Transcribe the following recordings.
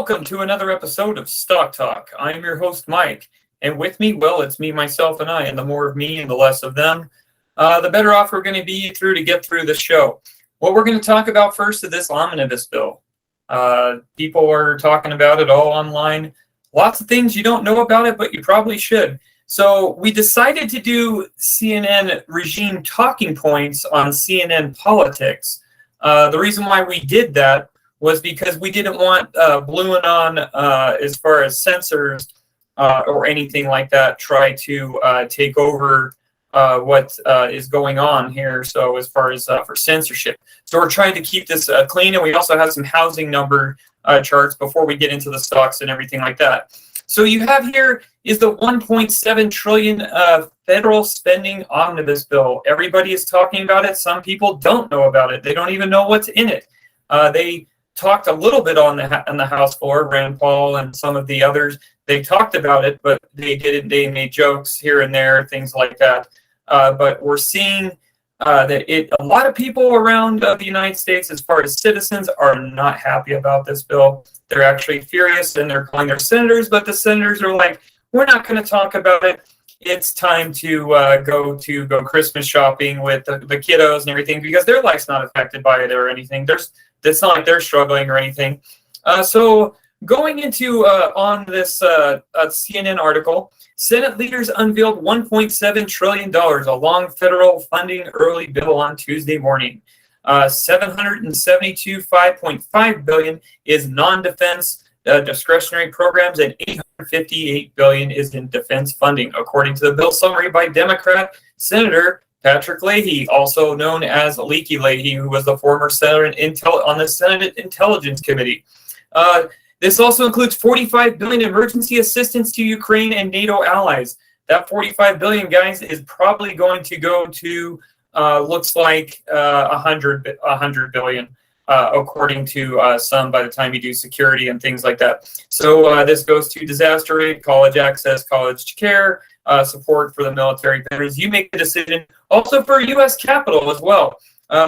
Welcome to another episode of Stock Talk. I'm your host, Mike, and with me, well, it's me, myself, and I, and the more of me and the less of them, the better off we're going to be to get through the show. What we're going to talk about first is this Omnibus bill. People are talking about it all online. Lots of things you don't know about it, but you probably should. So we decided to do CNN regime talking points on CNN politics. The reason why we did that was because we didn't want Blue Anon, as far as censors or anything like that, try to take over what is going on here. So as far as for censorship. So we're trying to keep this clean, and we also have some housing number charts before we get into the stocks and everything like that. So you have here is the 1.7 trillion federal spending omnibus bill. Everybody is talking about it. Some people don't know about it. They don't even know what's in it. They talked a little bit on the House floor. Rand Paul and some of the others, they talked about it, but they made jokes here and there, things like that. But we're seeing that a lot of people around the United States, as far as citizens, are not happy about this bill. They're actually furious, and they're calling their senators, but the senators are like, we're not going to talk about it. It's time to go Christmas shopping with the kiddos and everything, because their life's not affected by it or anything. It's not like they're struggling or anything. So going into on this CNN article, Senate leaders unveiled $1.7 trillion, a long federal funding early bill on Tuesday morning. $772.5 billion is non-defense discretionary programs, and $858 billion is in defense funding, according to the bill summary by Democrat Senator Patrick Leahy, also known as Leaky Leahy, who was the former senator on the Senate Intelligence Committee. This also includes $45 billion emergency assistance to Ukraine and NATO allies. That $45 billion, guys, is probably going to go to looks like $100 billion, according to some, by the time you do security and things like that. So this goes to disaster aid, college access, college care, support for the military veterans. You make the decision. Also for U.S. Capitol as well.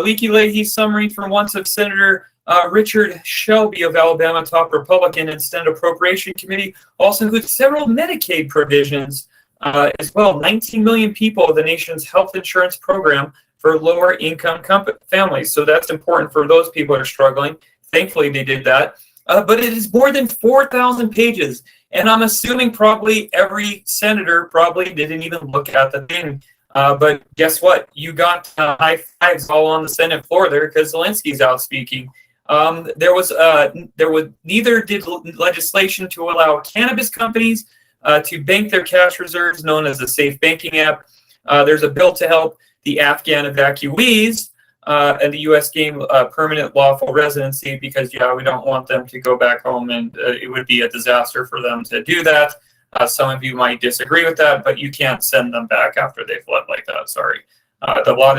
Leaky Leahy's summary from once of Senator Richard Shelby of Alabama, top Republican, and Senate Appropriation Committee, also includes several Medicaid provisions as well. 19 million people of the nation's health insurance program for lower income families. So that's important for those people that are struggling. Thankfully, they did that. But it is more than 4,000 pages. And I'm assuming probably every senator probably didn't even look at the thing. But guess what? You got high fives all on the Senate floor there because Zelensky's out speaking. Neither did legislation to allow cannabis companies to bank their cash reserves, known as the Safe Banking app. There's a bill to help the Afghan evacuees and the U.S. gain permanent lawful residency, because, we don't want them to go back home, and it would be a disaster for them to do that. Some of you might disagree with that, but you can't send them back after they fled like that. Sorry.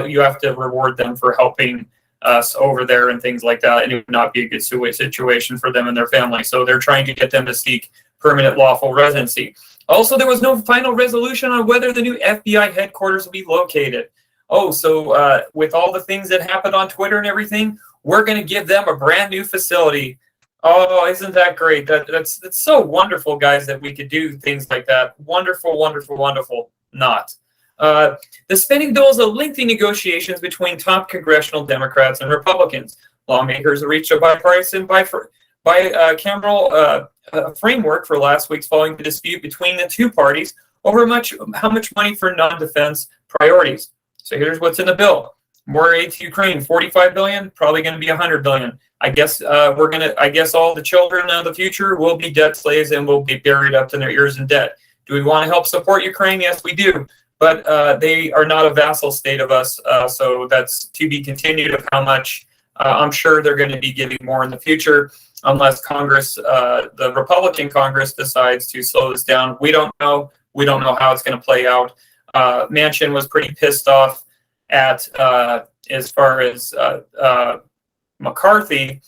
You have to reward them for helping us over there and things like that, and it would not be a good situation for them and their family. So they're trying to get them to seek permanent lawful residency. Also, there was no final resolution on whether the new FBI headquarters will be located. So with all the things that happened on Twitter and everything, we're going to give them a brand new facility. Oh, isn't that great? That's so wonderful, guys, that we could do things like that. Wonderful, wonderful, wonderful. Not. The spending bill is a lengthy negotiations between top congressional Democrats and Republicans. Lawmakers reached a bipartisan bicameral framework for last week's following the dispute between the two parties over how much money for non-defense priorities. So here's what's in the bill. More aid to Ukraine, $45 billion, probably going to be $100 billion. I guess all the children of the future will be debt slaves and will be buried up to their ears in debt. Do we want to help support Ukraine? Yes, we do. But they are not a vassal state of us, so that's to be continued of how much. I'm sure they're going to be giving more in the future, unless Congress, the Republican Congress, decides to slow this down. We don't know. We don't know how it's going to play out. Manchin was pretty pissed off at as far as McCarthy,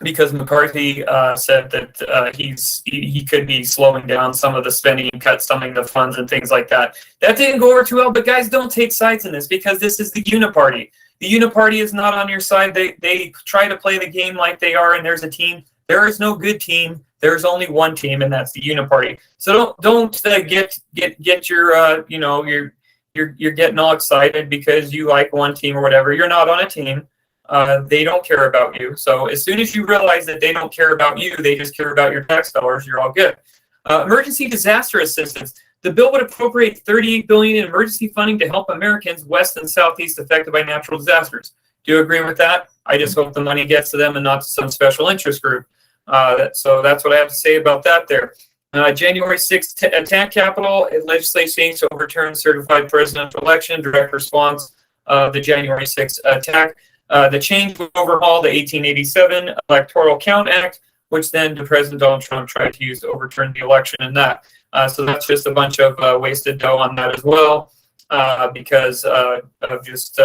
because McCarthy said that he could be slowing down some of the spending and cut some of the funds and things like that. That didn't go over too well, but guys, don't take sides in this, because this is the Uniparty. The Uniparty is not on your side. They try to play the game like they are, and there's a team. There is no good team. There's only one team, and that's the Uniparty. So don't get your you're getting all excited because you like one team or whatever. You're not on a team. They don't care about you. So as soon as you realize that they don't care about you, they just care about your tax dollars, you're all good. Emergency disaster assistance. The bill would appropriate $38 billion in emergency funding to help Americans west and southeast affected by natural disasters. Do you agree with that? I just hope the money gets to them and not to some special interest group. So that's what I have to say about that there. January 6th attack Capitol. Legislation aims to overturn certified presidential election. Direct response of the January 6th attack. The change would overhaul the 1887 Electoral Count Act, which then President Donald Trump tried to use to overturn the election in that. So that's just a bunch of wasted dough on that as well, because of just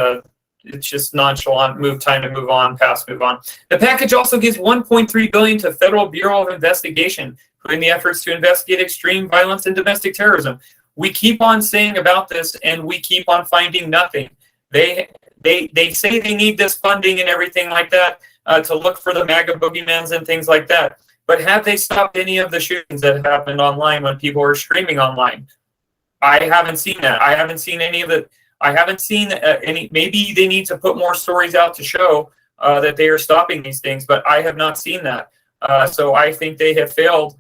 it's just nonchalant time to move on, move on. The package also gives $1.3 billion to Federal Bureau of Investigation, putting the efforts to investigate extreme violence and domestic terrorism. We keep on saying about this, and we keep on finding nothing. They say they need this funding and everything like that to look for the MAGA boogeymans and things like that. But have they stopped any of the shootings that happened online when people were streaming online? I haven't seen that. I haven't seen any of it. I haven't seen any. Maybe they need to put more stories out to show that they are stopping these things, but I have not seen that. So I think they have failed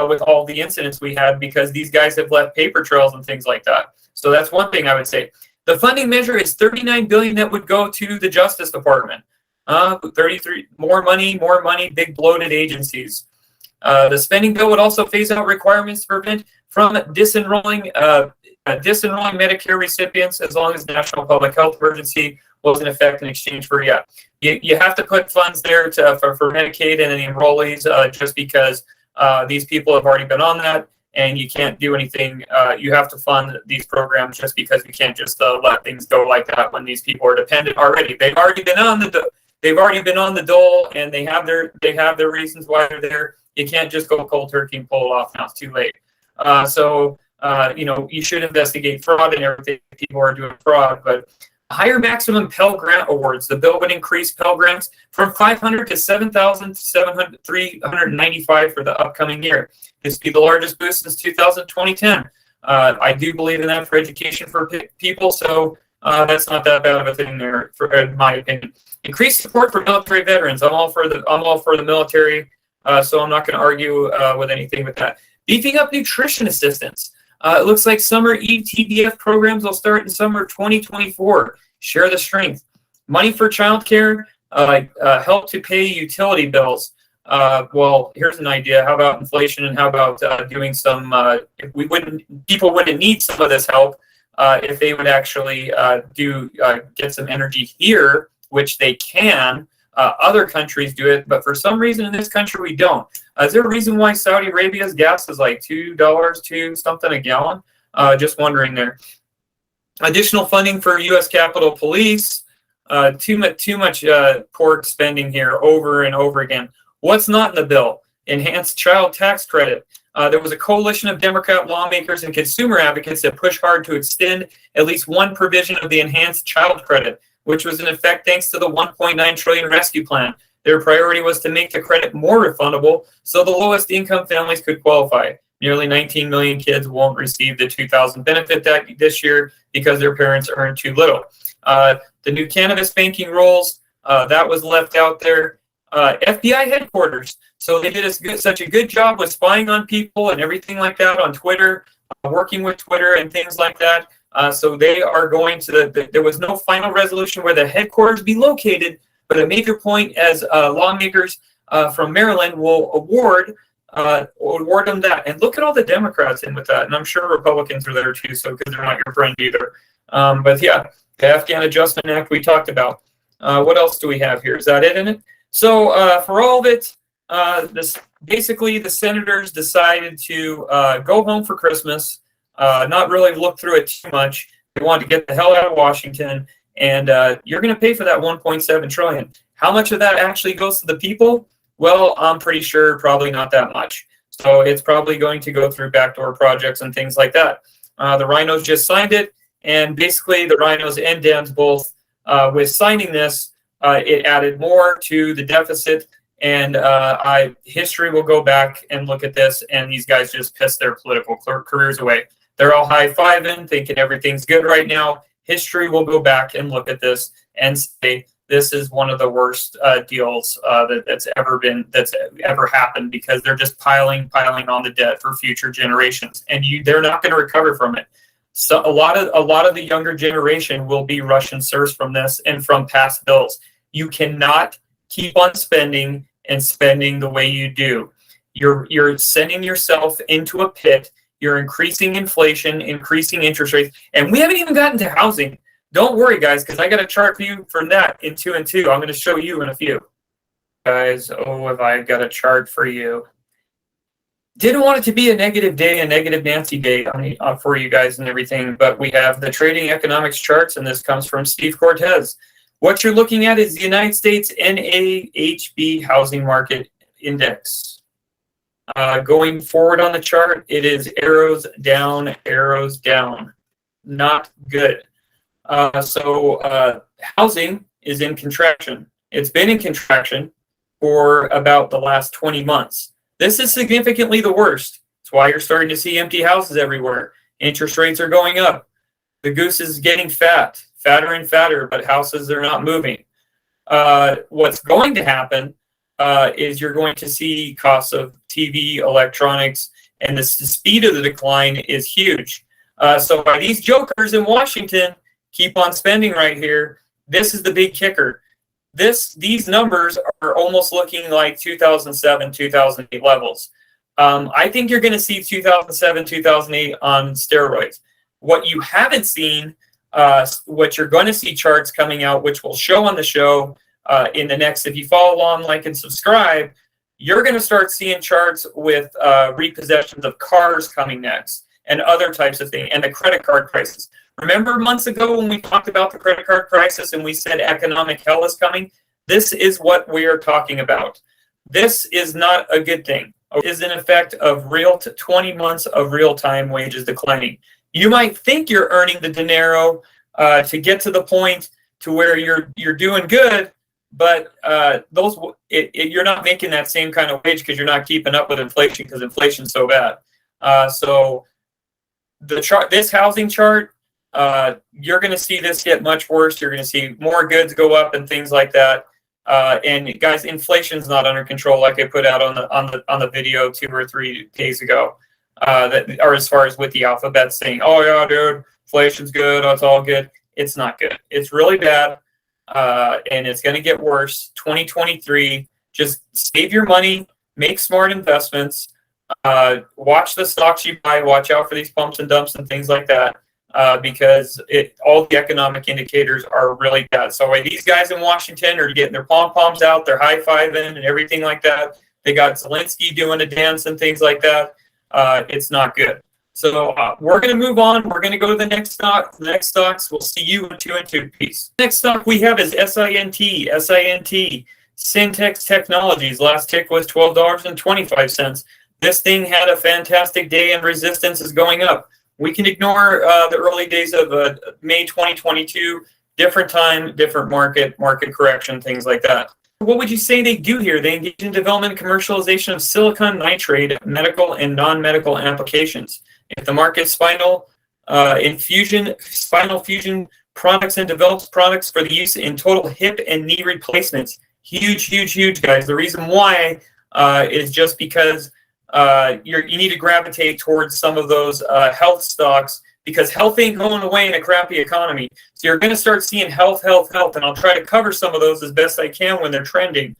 with all the incidents we had because these guys have left paper trails and things like that. So that's one thing I would say. The funding measure is $39 billion that would go to the Justice Department. 33 more money, big bloated agencies. The spending bill would also phase out requirements to prevent from disenrolling Medicare recipients as long as national public health emergency was in effect in exchange for you have to put funds there for Medicaid and the enrollees just because these people have already been on that and you can't do anything. You have to fund these programs just because you can't just let things go like that when these people are dependent already. They've already been on the dole and they have their reasons why they're there. You can't just go cold turkey and pull it off now. It's too late. You should investigate fraud and everything. People are doing fraud, but higher maximum Pell Grant awards. The bill would increase Pell Grants from 500 to 7,395 for the upcoming year. This would be the largest boost since 2010. I do believe in that for education for people, so that's not that bad of a thing there, in my opinion. Increased support for military veterans. I'm all for the military, so I'm not going to argue with anything with that. Beefing up nutrition assistance. It looks like summer ETDF programs will start in summer 2024. Share the strength. Money for childcare, help to pay utility bills. Well, here's an idea. How about inflation and how about doing some, people wouldn't need some of this help if they would actually get some energy here, which they can. Other countries do it, but for some reason in this country we don't. Is there a reason why Saudi Arabia's gas is like $2 to something a gallon? Just wondering there. Additional funding for U.S. Capitol Police. Too much pork spending here over and over again. What's not in the bill? Enhanced child tax credit. There was a coalition of Democrat lawmakers and consumer advocates that pushed hard to extend at least one provision of the enhanced child credit, which was in effect thanks to the $1.9 trillion rescue plan. Their priority was to make the credit more refundable so the lowest income families could qualify. Nearly 19 million kids won't receive the $2,000 benefit this year because their parents earned too little. The new cannabis banking rules, that was left out there. FBI headquarters. So they did such a good job with spying on people and everything like that on Twitter, working with Twitter and things like that. So they are going to there was no final resolution where the headquarters be located, but a major point as lawmakers from Maryland will award them that. And look at all the Democrats in with that. And I'm sure Republicans are there too, so because they're not your friend either. But yeah, the Afghan Adjustment Act we talked about. What else do we have here? Is that it in it? So for all of it, basically the senators decided to go home for Christmas, not really look through it too much. They wanted to get the hell out of Washington, and you're going to pay for that $1.7 trillion. How much of that actually goes to the people? Well, I'm pretty sure probably not that much. So it's probably going to go through backdoor projects and things like that. The Rhinos just signed it, and basically the Rhinos and Dems both with signing this, it added more to the deficit And history will go back and look at this, and these guys just pissed their political careers away. They're all high-fiving, thinking everything's good right now. History will go back and look at this and say this is one of the worst deals that's ever happened, because they're just piling on the debt for future generations, and they're not going to recover from it. So a lot of the younger generation will be Russian serfs from this and from past bills. You cannot keep on spending and spending the way you do. You're sending yourself into a pit. You're increasing inflation, increasing interest rates, and we haven't even gotten to housing. Don't worry, guys, because I got a chart for you for that in 2 and 2. I'm going to show you in a few. Guys, have I got a chart for you. Didn't want it to be a negative day, a negative Nancy day for you guys and everything, but we have the trading economics charts, and this comes from Steve Cortez. What you're looking at is the United States NAHB housing market index. Going forward on the chart, it is arrows down, not good. Housing is in contraction. It's been in contraction for about the last 20 months. This is significantly the worst. That's why you're starting to see empty houses everywhere. Interest rates are going up. The goose is getting fatter and fatter, but houses are not moving. What's going to happen is you're going to see costs of TV, electronics, and the speed of the decline is huge. So by these jokers in Washington keep on spending right here, this is the big kicker. These numbers are almost looking like 2007, 2008 levels. I think you're going to see 2007, 2008 on steroids. What you haven't seen, what you're going to see charts coming out, which we'll show on the show in the next, if you follow along, like, and subscribe, you're going to start seeing charts with repossessions of cars coming next and other types of things, and the credit card crisis. Remember months ago when we talked about the credit card crisis and we said economic hell is coming? This is what we are talking about. This is not a good thing. It is an effect of 20 months of real-time wages declining. You might think you're earning the dinero to get to the point to where you're doing good, but you're not making that same kind of wage because you're not keeping up with inflation, because inflation's so bad. So this housing chart, you're going to see this get much worse. You're going to see more goods go up and things like that. And guys, inflation's not under control, like I put out on the video 2 or 3 days ago. Or as far as with the alphabet saying, "Oh yeah, dude, inflation's good. It's all good." It's not good. It's really bad, and it's going to get worse. 2023. Just save your money, make smart investments, watch the stocks you buy, watch out for these pumps and dumps and things like that. Because all the economic indicators are really bad. So these guys in Washington are getting their pom-poms out, they're high-fiving and everything like that. They got Zelensky doing a dance and things like that. It's not good. So we're going to move on. We're going to go to the next stock. The next stocks, we'll see you in 2 and 2. Peace. Next stock we have is SINT. Sintx Technologies. Last tick was $12.25. This thing had a fantastic day and resistance is going up. We can ignore the early days of May 2022, different time, different market correction, things like that. What would you say they do here? They engage in development and commercialization of silicon nitride, medical and non-medical applications. If the market spinal fusion products and develops products for the use in total hip and knee replacements. Huge, guys. The reason why is just because you need to gravitate towards some of those health stocks, because health ain't going away in a crappy economy. So you're going to start seeing health, and I'll try to cover some of those as best I can when they're trending,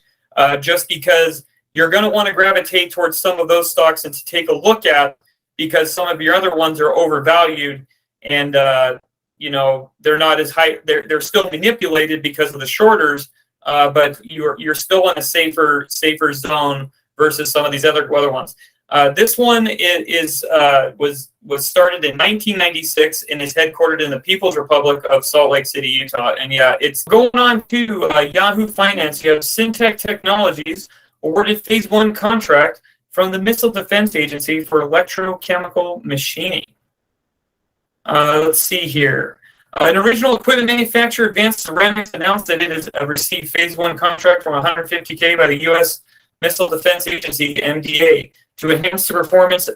just because you're going to want to gravitate towards some of those stocks and to take a look at, because some of your other ones are overvalued and they're not as high. They're still manipulated because of the shorters, but you're still in a safer zone versus some of these other ones. This one was started in 1996 and is headquartered in the People's Republic of Salt Lake City, Utah. And yeah, it's going on to Yahoo Finance. You have Sintx Technologies awarded Phase 1 contract from the Missile Defense Agency for electrochemical machining. Let's see here. An original equipment manufacturer, Advanced Ceramics, announced that it has received Phase 1 contract from $150K by the U.S. Missile Defense Agency, MDA, to enhance the performance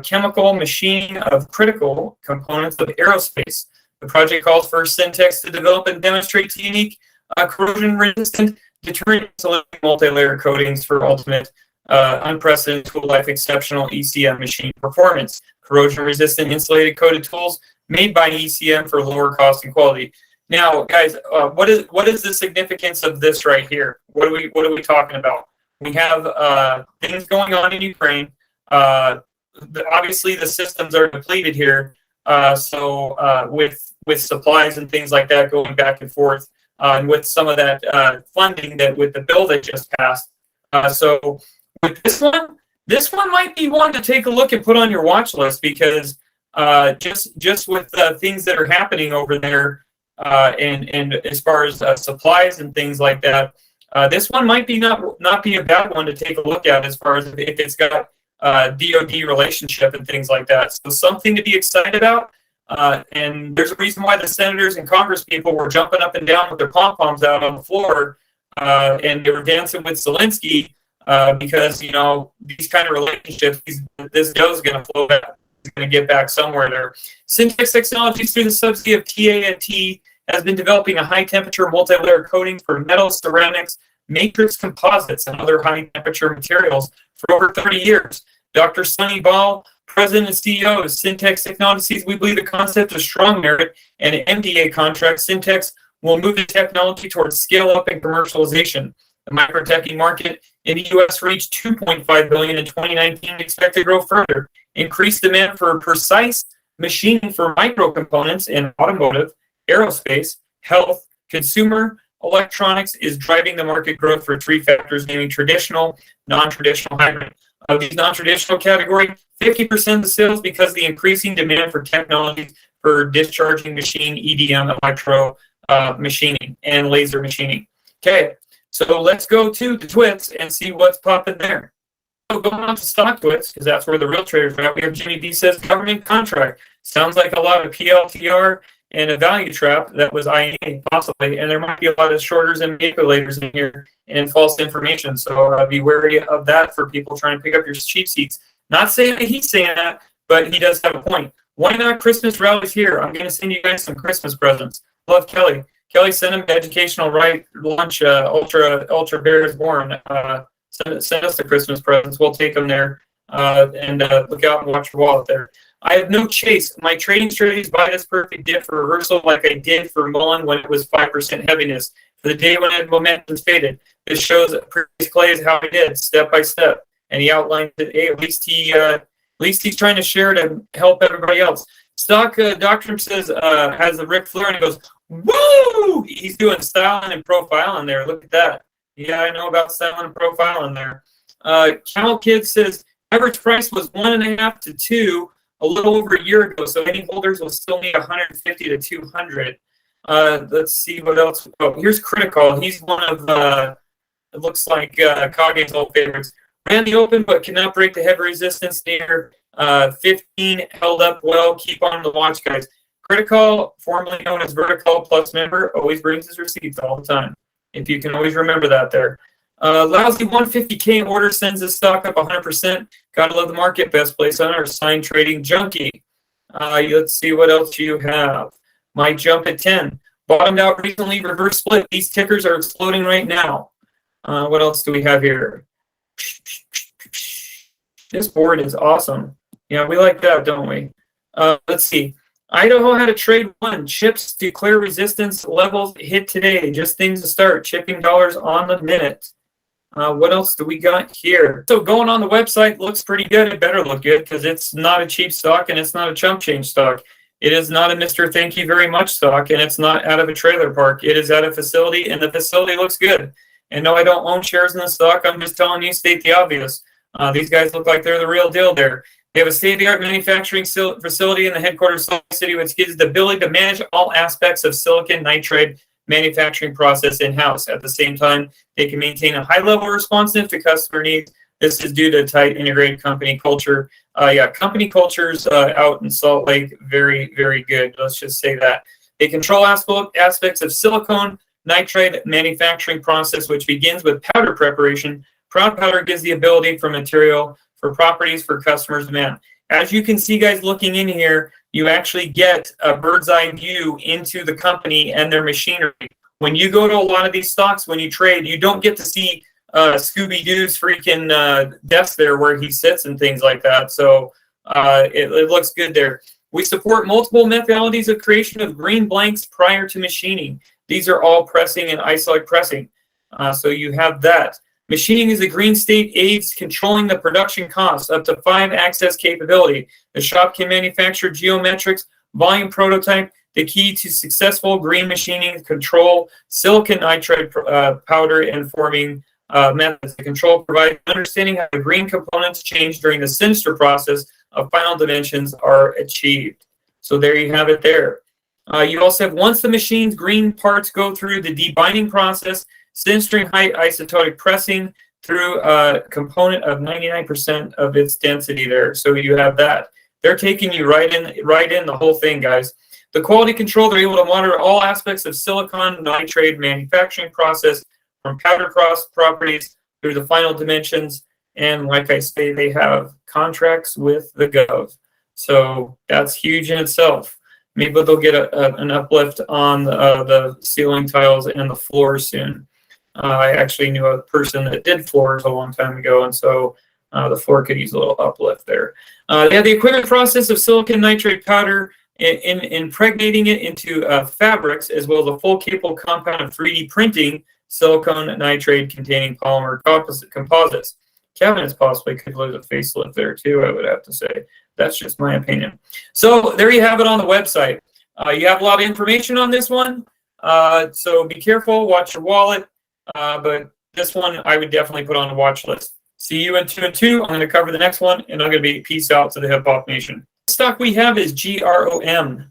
chemical machining of critical components of aerospace. The project calls for Sintx to develop and demonstrate unique corrosion-resistant deterrent multi-layer coatings for ultimate unprecedented tool life, exceptional ECM machine performance. Corrosion-resistant insulated coated tools made by ECM for lower cost and quality. Now, guys, what is the significance of this right here? What are we talking about? We have things going on in Ukraine. Obviously, the systems are depleted here. So with supplies and things like that going back and forth, and with some of that funding that with the bill that just passed. So with this one might be one to take a look and put on your watch list, because just with things that are happening over there, and as far as supplies and things like that, this one might be not be a bad one to take a look at, as far as if it's got DoD relationship and things like that. So something to be excited about. And there's a reason why the senators and Congress people were jumping up and down with their pom-poms out on the floor, and they were dancing with Zelensky, because, you know, these kind of relationships, this dough is going to flow back. It's going to get back somewhere there. Sintx Technologies, through the subsidy of TANT, has been developing a high-temperature multi-layer coating for metal, ceramics, matrix composites, and other high-temperature materials for over 30 years. Dr. Sunny Ball, President and CEO of Sintx Technologies, we believe the concept of strong merit and an MDA contract, Sintx will move the technology towards scale-up and commercialization. The microteching market in the U.S. reached $2.5 billion in 2019, expected to grow further. Increased demand for precise machining for micro-components in automotive, aerospace, health, consumer electronics is driving the market growth for three factors, namely traditional, non-traditional, hybrid. Of these non-traditional category, 50% of the sales because of the increasing demand for technologies for discharging machine, EDM, electro machining, and laser machining. Okay, so let's go to the twits and see what's popping there. So going on to stock twits, because that's where the real traders are at. We have Jimmy B says government contract. Sounds like a lot of PLTR and a value trap that was IA possibly, and there might be a lot of shorters and manipulators in here and false information. So be wary of that for people trying to pick up your cheap seats. Not saying that he's saying that, but he does have a point. Why not Christmas rallies here? I'm going to send you guys some Christmas presents. Love Kelly. Kelly sent him an educational lunch. Ultra Bears Born. Send us the Christmas presents. We'll take them there. And look out and watch your wallet there. I have no chase. My trading strategy is buy this perfect dip for reversal, like I did for Mullen when it was 5% heaviness. For the day when I had momentum faded. This shows that previous Clay is how he did, step by step. And he outlined that, hey, at least he's trying to share to help everybody else. Stock Doctrine says has the Ric Flair, and he goes, woo! He's doing styling and profiling there. Look at that. Yeah, I know about styling and profiling there. Camel Kid says average price was 1.5 to 2 a little over a year ago, so any holders will still need 150 to 200. Let's see what else. Oh, here's Critical. He's one of it looks like Kage's old favorites. Ran the open, but cannot break the heavy resistance near 15. Held up well. Keep on the watch, guys. Critical, formerly known as Vertical Plus member, always brings his receipts all the time. If you can always remember that there. Lousy 150K order sends the stock up 100%. Gotta love the market. Best place on our sign trading junkie. Let's see what else you have. Might jump at 10. Bottomed out recently. Reverse split. These tickers are exploding right now. What else do we have here? This board is awesome. Yeah, we like that, don't we? Let's see. Idaho had a trade one. Chips declare resistance levels hit today. Just things to start. Chipping dollars on the minute. What else do we got here? So going on the website looks pretty good. It better look good because it's not a cheap stock and it's not a chump change stock. It is not a Mr. Thank You Very Much stock, and it's not out of a trailer park. It is at a facility, and the facility looks good. And no, I don't own shares in the stock. I'm just telling you, state the obvious. These guys look like they're the real deal there. They have a state-of-the-art manufacturing facility in the headquarters of Salt Lake City, which gives the ability to manage all aspects of silicon nitride manufacturing process in-house. At the same time, they can maintain a high level responsive to customer needs. This is due to tight integrated company culture. Yeah, company cultures out in Salt Lake, very, very good. Let's just say that. They control aspects of silicone nitride manufacturing process, which begins with powder preparation. Proud powder gives the ability for material for properties for customers' demand. As you can see, guys, looking in here, you actually get a bird's eye view into the company and their machinery. When you go to a lot of these stocks, when you trade, you don't get to see Scooby-Doo's freaking desk there where he sits and things like that. So it looks good there. We support multiple methodologies of creation of green blanks prior to machining. These are all pressing and isolate pressing. So you have that. Machining is a green state aids controlling the production costs up to 5 access capability. The shop can manufacture geometrics, volume prototype. The key to successful green machining control silicon nitride powder and forming methods. The control provides understanding how the green components change during the sinister process of final dimensions are achieved. So there you have it there. You also have, once the machine's green parts go through the debinding process, sinistering height isotopic pressing through a component of 99% of its density there. So you have that. They're taking you right in the whole thing, guys. The quality control, they're able to monitor all aspects of silicon nitride manufacturing process from powder cross properties through the final dimensions. And like I say, they have contracts with the Gov. So that's huge in itself. Maybe they'll get an uplift on the ceiling tiles and the floors soon. I actually knew a person that did floors a long time ago, and so the floor could use a little uplift there. They have the equipment process of silicon nitride powder in impregnating it into fabrics, as well as a full capable compound of 3D printing silicon nitride containing polymer composites. Cabinets possibly could lose a facelift there too, I would have to say. That's just my opinion. So there you have it on the website. You have a lot of information on this one, so be careful, watch your wallet. But this one I would definitely put on the watch list. See you in 2 and 2. I'm going to cover the next one, and I'm going to be peace out to the Hip Hop Nation. The stock we have is GROM,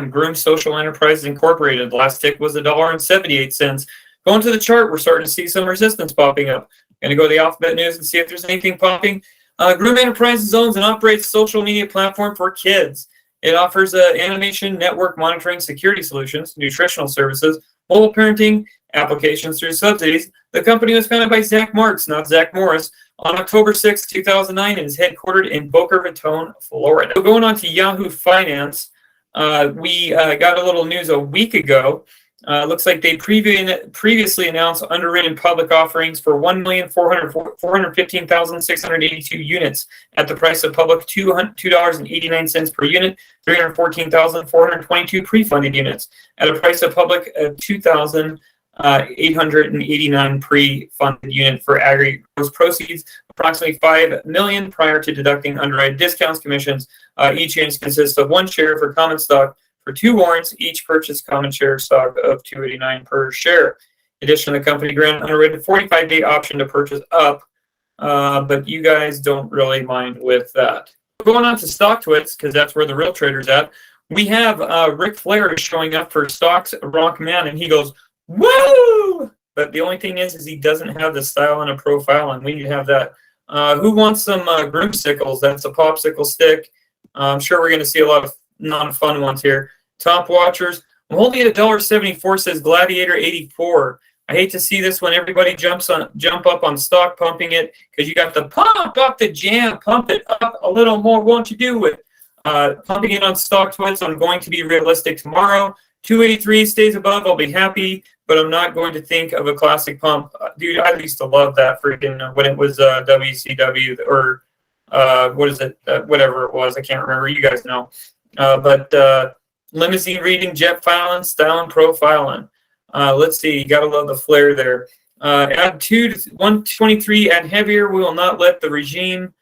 Grom Social Enterprises Incorporated. The last tick was $1.78. Going to the chart, we're starting to see some resistance popping up. Going to go to the Alphabet News and see if there's anything popping. Grom Enterprises owns and operates a social media platform for kids. It offers animation, network monitoring, security solutions, nutritional services, mobile parenting, applications through subsidies. The company was founded by Zach Marks, not Zach Morris, on October 6, 2009, and is headquartered in Boca Raton, Florida. So going on to Yahoo Finance, we got a little news a week ago. Looks like they previously announced underwritten public offerings for 1,415,682 units at the price of public $2.89 per unit, 314,422 pre-funded units at a price of public of $2,889 pre-funded unit for aggregate gross proceeds approximately $5 million prior to deducting underwritten discounts, commissions. Each unit consists of 1 share for common stock. For 2 warrants, each purchased common share stock of $2.89 per share. Additionally, the company granted underwritten 45-day option to purchase up, but you guys don't really mind with that. Going on to StockTwits, because that's where the real trader's at. We have Ric Flair showing up for Stocks Rock Man, and he goes, woo! But the only thing is he doesn't have the style and a profile, and we need to have that. Who wants some Groomsicles? That's a popsicle stick. I'm sure we're going to see a lot of non-fun ones here. Top watchers. I'm holding at $1.74, says Gladiator 84. I hate to see this when everybody jump up on stock pumping it, because you got the pump up the jam, pump it up a little more, won't you do it? Pumping it on StockTwits. I'm going to be realistic tomorrow. 283 stays above, I'll be happy, but I'm not going to think of a classic pump. Dude, I used to love that freaking when it was WCW or what is it? Whatever it was, I can't remember. You guys know. But limousine reading, jet filing, style and profiling. Let's see, you gotta love the flare there. Add 2 to 123, add heavier. We will not let the regain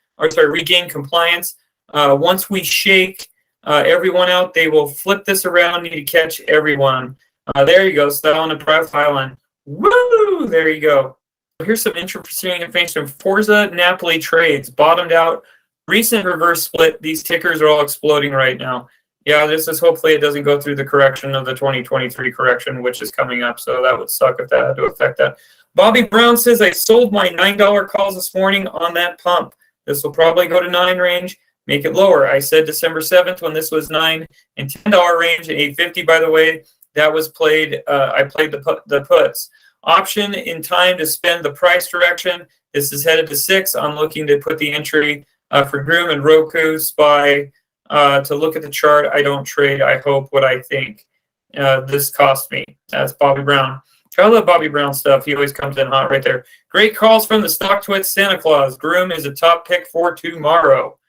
compliance. Once we shake everyone out, they will flip this around. Need to catch everyone. There you go, style and profiling. Woo! There you go. Here's some interesting information. Forza Napoli trades bottomed out. Recent reverse split. These tickers are all exploding right now. Yeah, this is hopefully it doesn't go through the correction of the 2023 correction, which is coming up. So that would suck if that had to affect that. Bobby Brown says, I sold my $9 calls this morning on that pump. This will probably go to 9 range, make it lower. I said December 7th when this was 9 and $10 range, and 850, by the way, that was played. I played the puts. Option in time to spend the price direction. This is headed to 6. I'm looking to put the entry for Groom and Roku SPY to look at the chart. I don't trade. I hope what I think. This cost me. That's Bobby Brown. I love Bobby Brown stuff. He always comes in hot right there. Great calls from the Stock Twits Santa Claus. Groom is a top pick for tomorrow.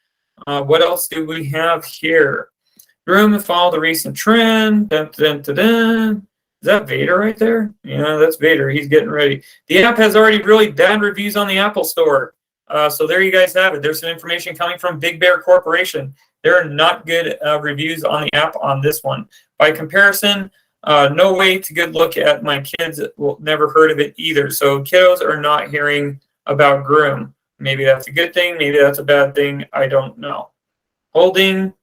What else do we have here? Groom follow the recent trend. Dun, dun, dun, dun. Is that Vader right there? Yeah, that's Vader. He's getting ready. The app has already really bad reviews on the Apple Store. So there you guys have it. There's some information coming from Big Bear Corporation. There are not good reviews on the app on this one. By comparison, no way to good look at my kids. Will never heard of it either. So kiddos are not hearing about Groom. Maybe that's a good thing. Maybe that's a bad thing. I don't know. Holding.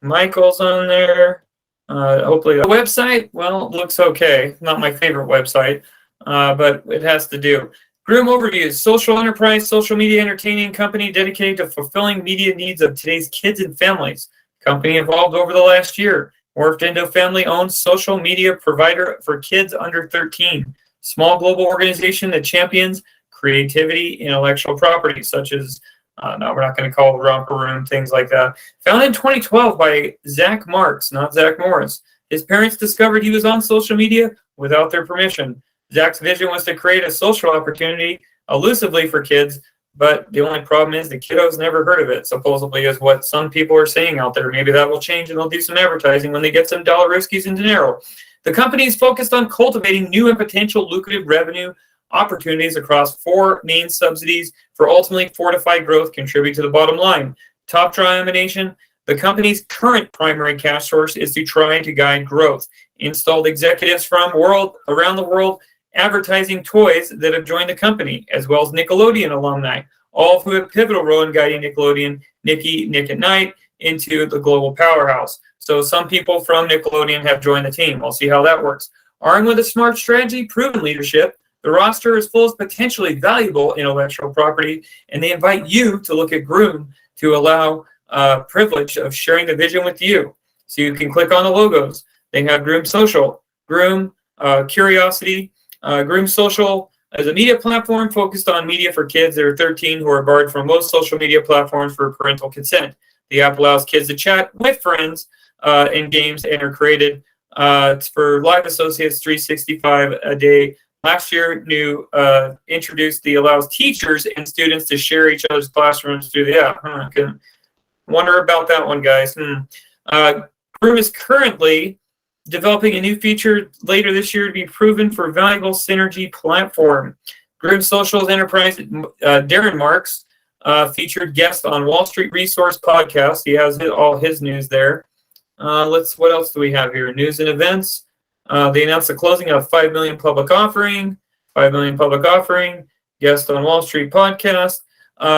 Michael's on there. Hopefully the website, well, looks okay. Not my favorite website, but it has to do. Grom overviews, social enterprise, social media entertaining company dedicated to fulfilling media needs of today's kids and families. Company evolved over the last year, morphed into a family-owned social media provider for kids under 13. Small global organization that champions creativity, intellectual property, such as no, we're not going to call it Romper Room, things like that. Founded in 2012 by Zach Marks, not Zach Morris. His parents discovered he was on social media without their permission. Zach's vision was to create a social opportunity elusively for kids, but the only problem is the kiddos never heard of it, supposedly is what some people are saying out there. Maybe that will change and they'll do some advertising when they get some dollar-riskies and dinero. The company is focused on cultivating new and potential lucrative revenue opportunities across 4 main subsidies for ultimately fortified growth, contribute to the bottom line. Top draw emanation. The company's current primary cash source is to try to guide growth. Installed executives from around the world advertising toys that have joined the company, as well as Nickelodeon alumni, all who have pivotal role in guiding Nickelodeon, Nick at Night, into the global powerhouse. So some people from Nickelodeon have joined the team. We'll see how that works. Armed with a smart strategy, proven leadership, the roster is full of potentially valuable intellectual property, and they invite you to look at Groom to allow privilege of sharing the vision with you. So you can click on the logos. They have Grom Social, Groom Curiosity. Grom Social is a media platform focused on media for kids that are 13 who are barred from most social media platforms for parental consent. The app allows kids to chat with friends in games and are created for live associates 365 a day. Last year, introduced allows teachers and students to share each other's classrooms through the app. I can wonder about that one, guys. Grom is currently developing a new feature later this year to be proven for valuable synergy platform. Grom Social Enterprises, Darren Marks, featured guest on Wall Street Resource podcast. He has all his news there. What else do we have here? News and events. They announced the closing of $5 million public offering. Guest on Wall Street podcast.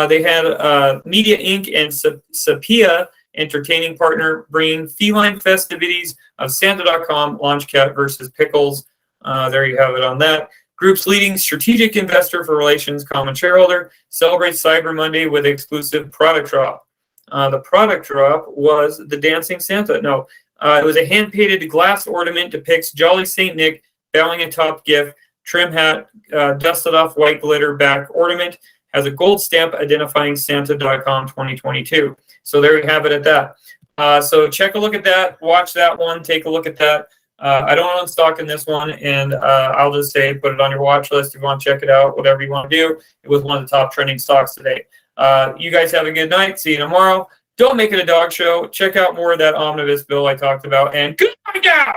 They had Media Inc. and Sapia entertaining partner bringing feline festivities of Santa.com, Launch Cat versus Pickles. There you have it on that. Group's leading strategic investor for relations, common shareholder, celebrates Cyber Monday with exclusive product drop. The product drop was the Dancing Santa. No, it was a hand-painted glass ornament depicts Jolly St. Nick bowing atop gift, trim hat, dusted off white glitter back ornament, has a gold stamp identifying Santa.com 2022. So there you have it at that. So check a look at that, watch that one, take a look at that. I don't own stock in this one, and I'll just say put it on your watch list if you want to check it out, whatever you want to do. It was one of the top trending stocks today. You guys have a good night. See you tomorrow. Don't make it a dog show. Check out more of that omnibus bill I talked about, and good night now.